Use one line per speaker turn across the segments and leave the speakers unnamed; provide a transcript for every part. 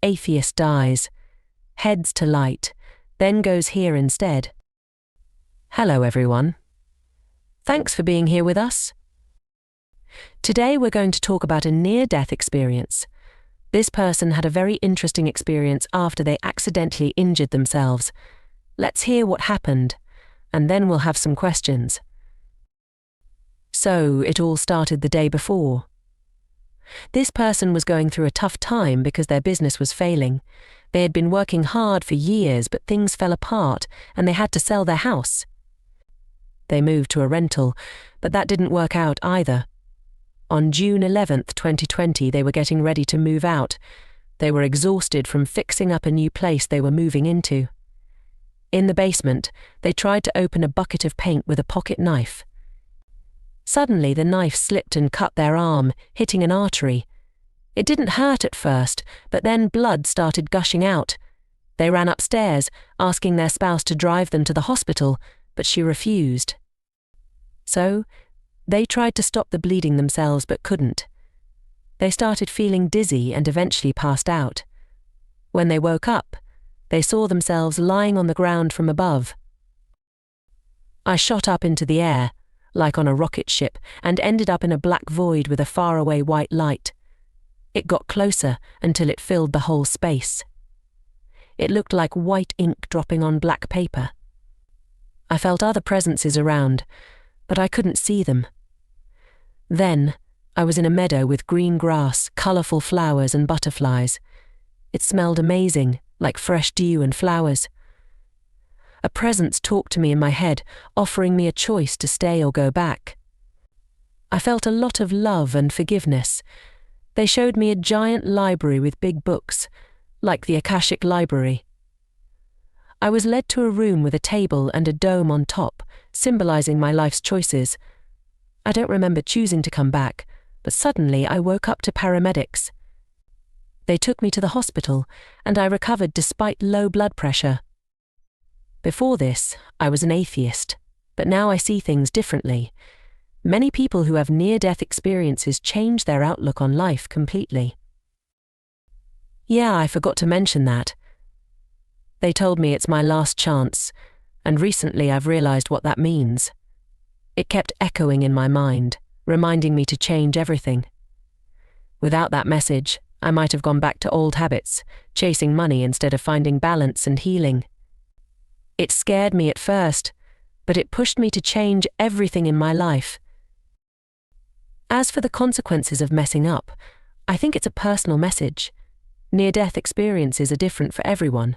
Atheist dies. Heads to light, then goes here instead. Hello everyone. Thanks for being here with us. Today we're going to talk about a near-death experience. This person had a very interesting experience after they accidentally injured themselves. Let's hear what happened, and then we'll have some questions. So, it all started the day before. This person was going through a tough time because their business was failing. They had been working hard for years, but things fell apart and they had to sell their house. They moved to a rental, but that didn't work out either. On June 11th, 2020, they were getting ready to move out. They were exhausted from fixing up a new place they were moving into. In the basement, they tried to open a bucket of paint with a pocket knife. Suddenly, the knife slipped and cut their arm, hitting an artery. It didn't hurt at first, but then blood started gushing out. They ran upstairs, asking their spouse to drive them to the hospital, but she refused. So, they tried to stop the bleeding themselves but couldn't. They started feeling dizzy and eventually passed out. When they woke up, they saw themselves lying on the ground from above. I shot up into the air, like on a rocket ship, and ended up in a black void with a faraway white light. It got closer until it filled the whole space. It looked like white ink dropping on black paper. I felt other presences around, but I couldn't see them. Then, I was in a meadow with green grass, colourful flowers and butterflies. It smelled amazing, like fresh dew and flowers. A presence talked to me in my head, offering me a choice to stay or go back. I felt a lot of love and forgiveness. They showed me a giant library with big books, like the Akashic Library. I was led to a room with a table and a dome on top, symbolizing my life's choices. I don't remember choosing to come back, but suddenly I woke up to paramedics. They took me to the hospital, and I recovered despite low blood pressure. Before this, I was an atheist, but now I see things differently. Many people who have near-death experiences change their outlook on life completely. Yeah, I forgot to mention that. They told me it's my last chance, and recently I've realized what that means. It kept echoing in my mind, reminding me to change everything. Without that message, I might have gone back to old habits, chasing money instead of finding balance and healing. It scared me at first, but it pushed me to change everything in my life. As for the consequences of messing up, I think it's a personal message. Near-death experiences are different for everyone.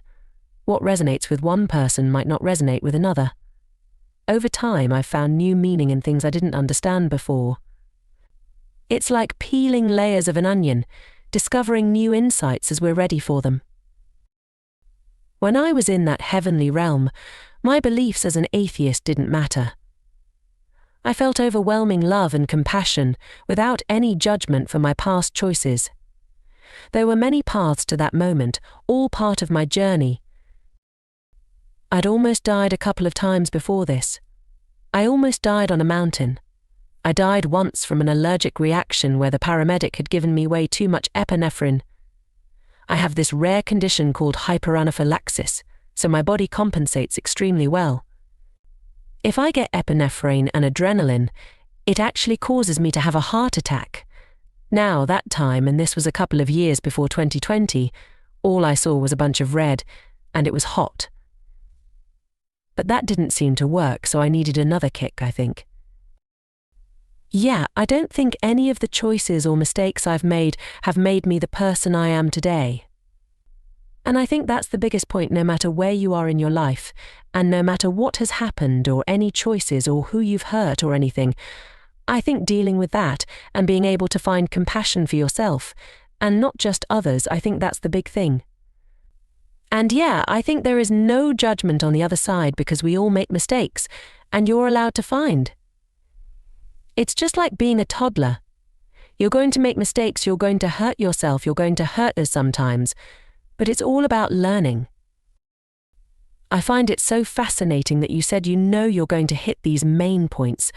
What resonates with one person might not resonate with another. Over time, I've found new meaning in things I didn't understand before. It's like peeling layers of an onion, discovering new insights as we're ready for them. When I was in that heavenly realm, my beliefs as an atheist didn't matter. I felt overwhelming love and compassion without any judgment for my past choices. There were many paths to that moment, all part of my journey. I'd almost died a couple of times before this. I almost died on a mountain. I died once from an allergic reaction where the paramedic had given me way too much epinephrine. I have this rare condition called hyperanaphylaxis, so my body compensates extremely well. If I get epinephrine and adrenaline, it actually causes me to have a heart attack. Now, that time, and this was a couple of years before 2020, all I saw was a bunch of red, and it was hot. But that didn't seem to work, so I needed another kick, I think. Yeah, I don't think any of the choices or mistakes I've made have made me the person I am today. And I think that's the biggest point, no matter where you are in your life, and no matter what has happened or any choices or who you've hurt or anything, I think dealing with that and being able to find compassion for yourself, and not just others, I think that's the big thing. And yeah, I think there is no judgment on the other side because we all make mistakes, and you're allowed to find. It's just like being a toddler. You're going to make mistakes, you're going to hurt yourself, you're going to hurt us sometimes, but it's all about learning. I find it so fascinating that you said you know you're going to hit these main points,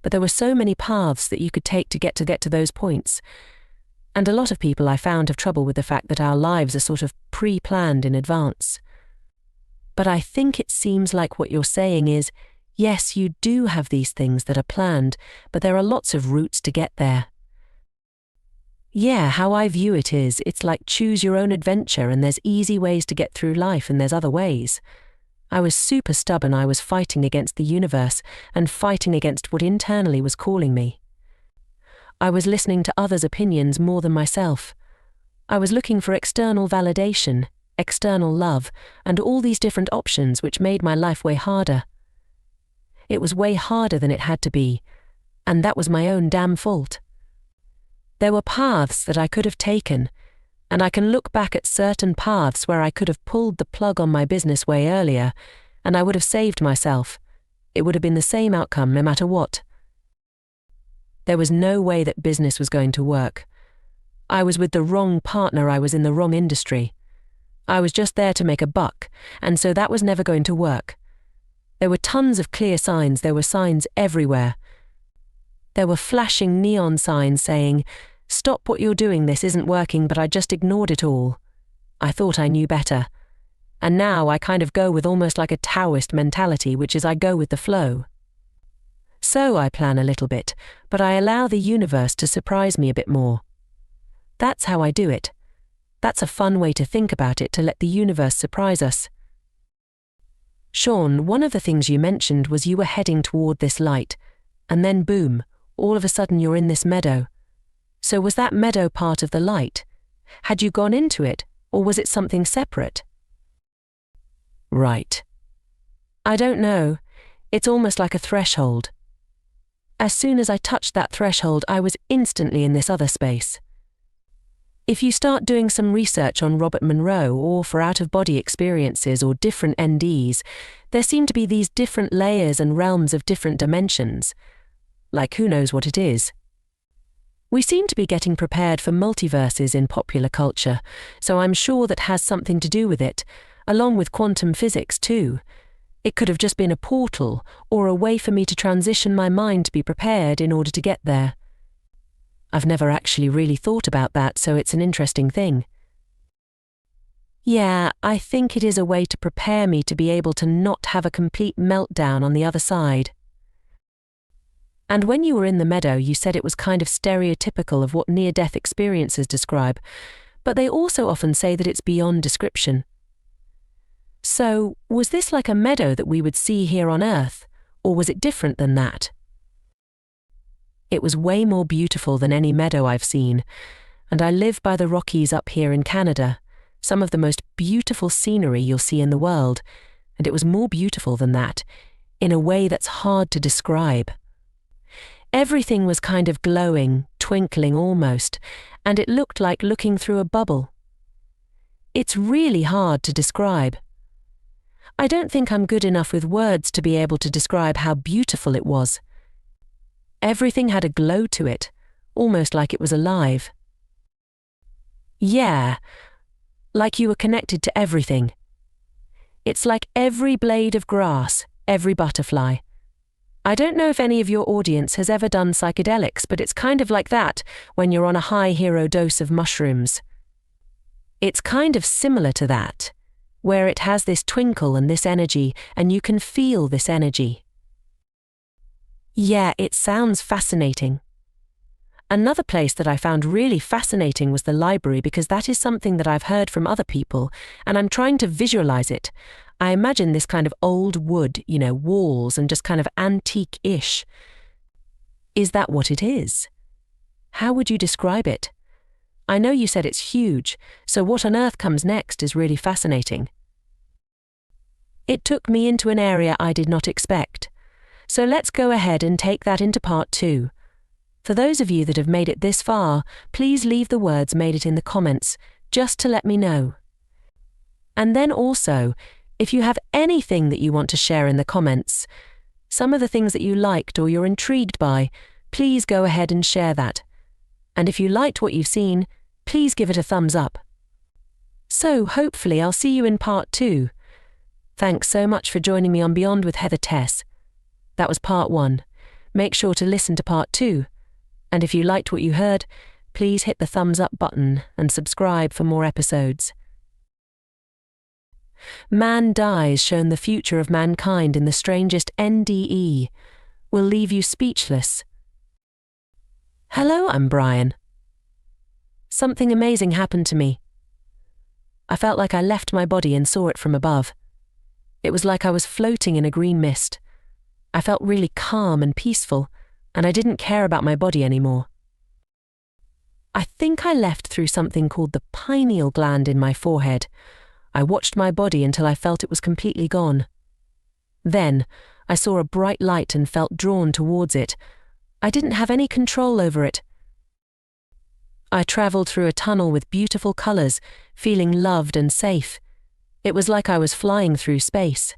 but there were so many paths that you could take to get to those points. And a lot of people I found have trouble with the fact that our lives are sort of pre-planned in advance. But I think it seems like what you're saying is, yes, you do have these things that are planned, but there are lots of routes to get there. Yeah, how I view it is, it's like choose your own adventure, and there's easy ways to get through life and there's other ways. I was super stubborn. I was fighting against the universe and fighting against what internally was calling me. I was listening to others' opinions more than myself. I was looking for external validation, external love, and all these different options which made my life way harder. It was way harder than it had to be, and that was my own damn fault. There were paths that I could have taken, and I can look back at certain paths where I could have pulled the plug on my business way earlier, and I would have saved myself. It would have been the same outcome no matter what. There was no way that business was going to work. I was with the wrong partner. I was in the wrong industry. I was just there to make a buck, and so that was never going to work. There were tons of clear signs. There were signs everywhere. There were flashing neon signs saying, "Stop what you're doing, this isn't working," but I just ignored it all. I thought I knew better. And now I kind of go with almost like a Taoist mentality, which is I go with the flow. So I plan a little bit, but I allow the universe to surprise me a bit more. That's how I do it. That's a fun way to think about it, to let the universe surprise us. Sean, one of the things you mentioned was you were heading toward this light, and then boom, all of a sudden you're in this meadow. So was that meadow part of the light? Had you gone into it, or was it something separate? Right. I don't know. It's almost like a threshold. As soon as I touched that threshold, I was instantly in this other space. If you start doing some research on Robert Monroe or for out-of-body experiences or different NDEs, there seem to be these different layers and realms of different dimensions. Like who knows what it is. We seem to be getting prepared for multiverses in popular culture, so I'm sure that has something to do with it, along with quantum physics too. It could have just been a portal or a way for me to transition my mind to be prepared in order to get there. I've never actually really thought about that, so it's an interesting thing. Yeah, I think it is a way to prepare me to be able to not have a complete meltdown on the other side. And when you were in the meadow, you said it was kind of stereotypical of what near-death experiences describe, but they also often say that it's beyond description. So, was this like a meadow that we would see here on Earth, or was it different than that? It was way more beautiful than any meadow I've seen, and I live by the Rockies up here in Canada, some of the most beautiful scenery you'll see in the world, and it was more beautiful than that, in a way that's hard to describe. Everything was kind of glowing, twinkling almost, and it looked like looking through a bubble. It's really hard to describe. I don't think I'm good enough with words to be able to describe how beautiful it was. Everything had a glow to it, almost like it was alive. Yeah, like you were connected to everything. It's like every blade of grass, every butterfly. I don't know if any of your audience has ever done psychedelics, but it's kind of like that when you're on a high hero dose of mushrooms. It's kind of similar to that, where it has this twinkle and this energy, and you can feel this energy. Yeah, it sounds fascinating. Another place that I found really fascinating was the library, because that is something that I've heard from other people, and I'm trying to visualize it. I imagine this kind of old wood, walls and just kind of antique-ish. Is that what it is? How would you describe it? I know you said it's huge, so what on earth comes next is really fascinating. It took me into an area I did not expect. So let's go ahead and take that into part 2. For those of you that have made it this far, please leave the words "made it" in the comments, just to let me know. And then also, if you have anything that you want to share in the comments, some of the things that you liked or you're intrigued by, please go ahead and share that. And if you liked what you've seen, please give it a thumbs up. So hopefully I'll see you in part 2. Thanks so much for joining me on Beyond with Heather Tess. That was part 1. Make sure to listen to part 2. And if you liked what you heard, Please hit the thumbs up button and subscribe for more episodes. Man dies shown the future of mankind in the strangest NDE. Will leave you speechless. Hello, I'm Brian. Something amazing happened to me. I felt like I left my body and saw it from above. It was like I was floating in a green mist. I felt really calm and peaceful, and I didn't care about my body anymore. I think I left through something called the pineal gland in my forehead. I watched my body until I felt it was completely gone. Then, I saw a bright light and felt drawn towards it. I didn't have any control over it. I traveled through a tunnel with beautiful colors, feeling loved and safe. It was like I was flying through space.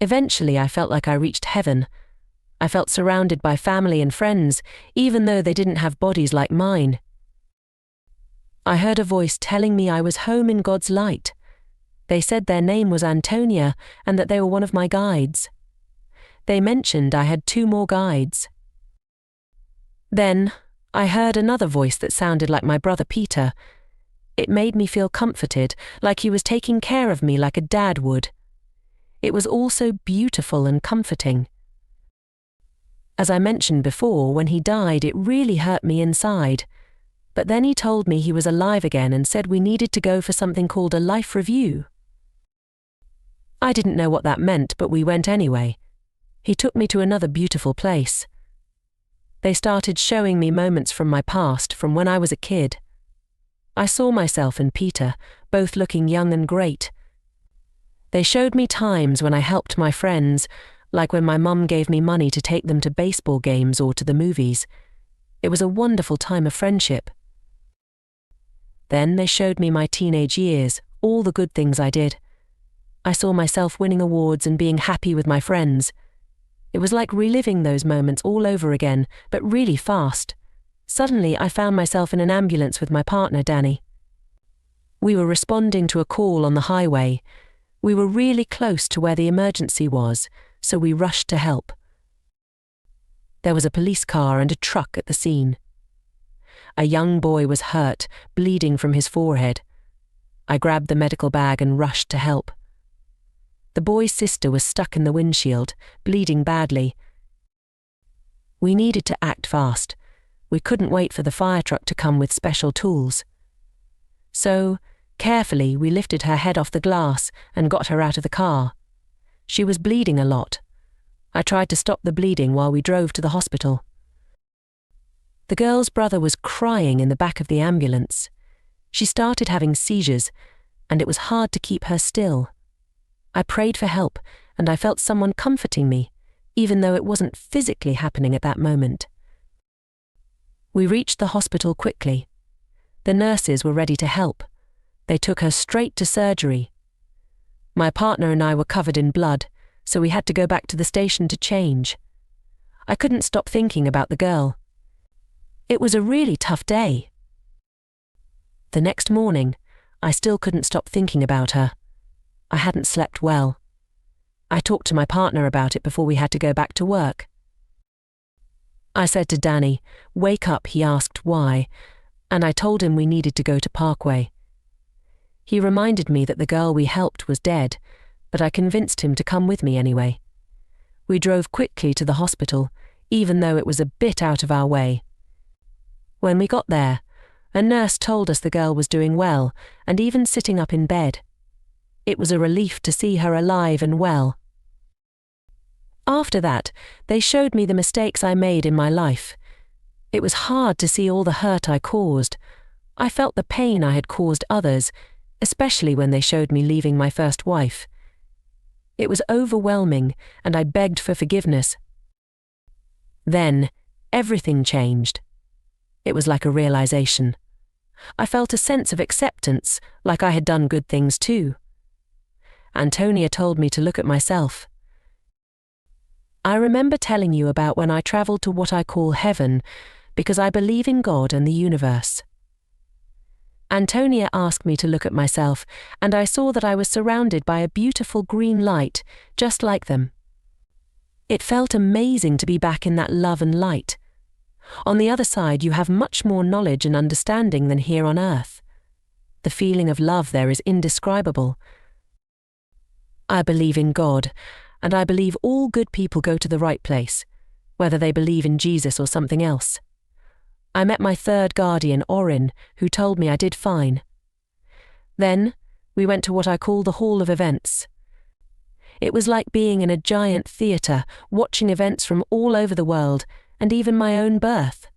Eventually, I felt like I reached heaven. I felt surrounded by family and friends, even though they didn't have bodies like mine. I heard a voice telling me I was home in God's light. They said their name was Antonia and that they were one of my guides. They mentioned I had 2 more guides. Then, I heard another voice that sounded like my brother Peter. It made me feel comforted, like he was taking care of me like a dad would. It was also beautiful and comforting. As I mentioned before, when he died, it really hurt me inside. But then he told me he was alive again and said we needed to go for something called a life review. I didn't know what that meant, but we went anyway. He took me to another beautiful place. They started showing me moments from my past, from when I was a kid. I saw myself and Peter, both looking young and great. They showed me times when I helped my friends, like when my mum gave me money to take them to baseball games or to the movies. It was a wonderful time of friendship. Then they showed me my teenage years, all the good things I did. I saw myself winning awards and being happy with my friends. It was like reliving those moments all over again, but really fast. Suddenly, I found myself in an ambulance with my partner, Danny. We were responding to a call on the highway. We were really close to where the emergency was, so we rushed to help. There was a police car and a truck at the scene. A young boy was hurt, bleeding from his forehead. I grabbed the medical bag and rushed to help. The boy's sister was stuck in the windshield, bleeding badly. We needed to act fast. We couldn't wait for the fire truck to come with special tools. So, carefully, we lifted her head off the glass and got her out of the car. She was bleeding a lot. I tried to stop the bleeding while we drove to the hospital. The girl's brother was crying in the back of the ambulance. She started having seizures, and it was hard to keep her still. I prayed for help, and I felt someone comforting me, even though it wasn't physically happening at that moment. We reached the hospital quickly. The nurses were ready to help. They took her straight to surgery. My partner and I were covered in blood, so we had to go back to the station to change. I couldn't stop thinking about the girl. It was a really tough day. The next morning, I still couldn't stop thinking about her. I hadn't slept well. I talked to my partner about it before we had to go back to work. I said to Danny, "Wake up," he asked why, and I told him we needed to go to Parkway. He reminded me that the girl we helped was dead, but I convinced him to come with me anyway. We drove quickly to the hospital, even though it was a bit out of our way. When we got there, a nurse told us the girl was doing well and even sitting up in bed. It was a relief to see her alive and well. After that, they showed me the mistakes I made in my life. It was hard to see all the hurt I caused. I felt the pain I had caused others, especially when they showed me leaving my first wife. It was overwhelming, and I begged for forgiveness. Then, everything changed. It was like a realization. I felt a sense of acceptance, like I had done good things too. Antonia told me to look at myself. I remember telling you about when I traveled to what I call heaven, because I believe in God and the universe. Antonia asked me to look at myself, and I saw that I was surrounded by a beautiful green light, just like them. It felt amazing to be back in that love and light. On the other side, you have much more knowledge and understanding than here on earth. The feeling of love there is indescribable. I believe in God, and I believe all good people go to the right place, whether they believe in Jesus or something else. I met my third guardian, Orin, who told me I did fine. Then, we went to what I call the Hall of Events. It was like being in a giant theatre, watching events from all over the world, and even my own birth.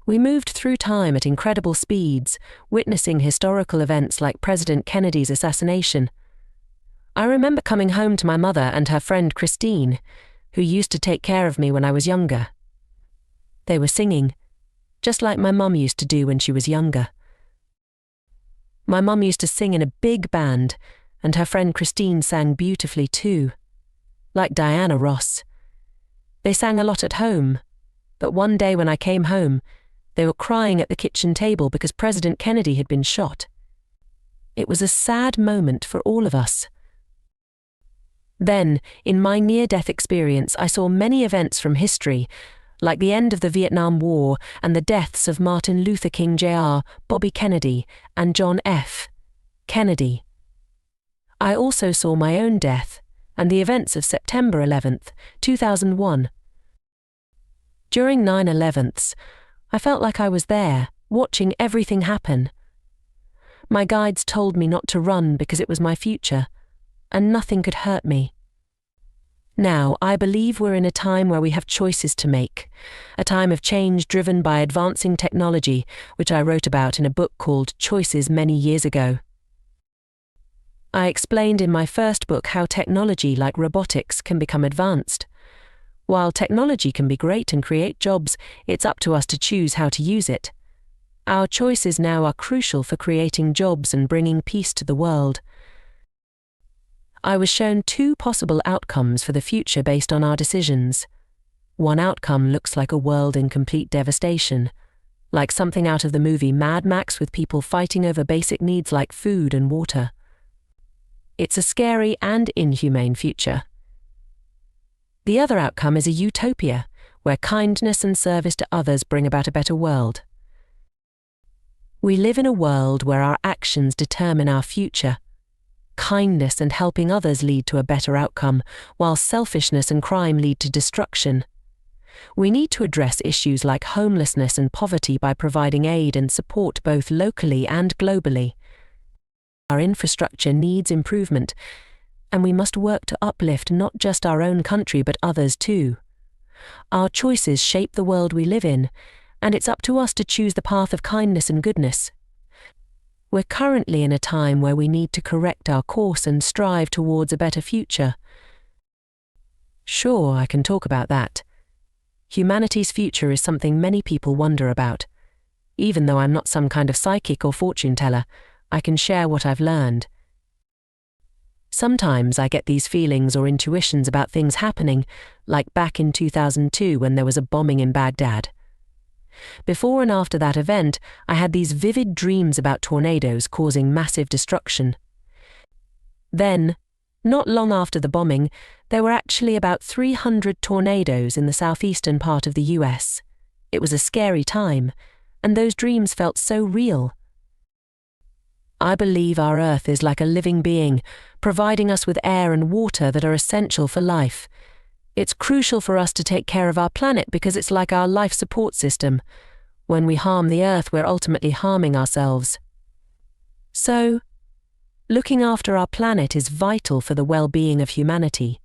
We moved through time at incredible speeds, witnessing historical events like President Kennedy's assassination. I remember coming home to my mother and her friend Christine, who used to take care of me when I was younger. They were singing, just like my mum used to do when she was younger. My mum used to sing in a big band, and her friend Christine sang beautifully too, like Diana Ross. They sang a lot at home, but one day when I came home, they were crying at the kitchen table because President Kennedy had been shot. It was a sad moment for all of us. Then, in my near-death experience, I saw many events from history, like the end of the Vietnam War and the deaths of Martin Luther King Jr., Bobby Kennedy, and John F. Kennedy. I also saw my own death and the events of September 11th, 2001. During 9/11s, I felt like I was there, watching everything happen. My guides told me not to run because it was my future, and nothing could hurt me. Now, I believe we're in a time where we have choices to make, a time of change driven by advancing technology, which I wrote about in a book called Choices many years ago. I explained in my first book how technology like robotics can become advanced. While technology can be great and create jobs, it's up to us to choose how to use it. Our choices now are crucial for creating jobs and bringing peace to the world. I was shown two possible outcomes for the future based on our decisions. One outcome looks like a world in complete devastation, like something out of the movie Mad Max with people fighting over basic needs like food and water. It's a scary and inhumane future. The other outcome is a utopia, where kindness and service to others bring about a better world. We live in a world where our actions determine our future. Kindness and helping others lead to a better outcome, while selfishness and crime lead to destruction. We need to address issues like homelessness and poverty by providing aid and support both locally and globally. Our infrastructure needs improvement, and we must work to uplift not just our own country but others too. Our choices shape the world we live in, and it's up to us to choose the path of kindness and goodness. We're currently in a time where we need to correct our course and strive towards a better future. Sure, I can talk about that. Humanity's future is something many people wonder about. Even though I'm not some kind of psychic or fortune teller, I can share what I've learned. Sometimes I get these feelings or intuitions about things happening, like back in 2002 when there was a bombing in Baghdad. Before and after that event, I had these vivid dreams about tornadoes causing massive destruction. Then, not long after the bombing, there were actually about 300 tornadoes in the southeastern part of the US. It was a scary time, and those dreams felt so real. I believe our Earth is like a living being, providing us with air and water that are essential for life. It's crucial for us to take care of our planet because it's like our life support system. When we harm the Earth, we're ultimately harming ourselves. So, looking after our planet is vital for the well-being of humanity.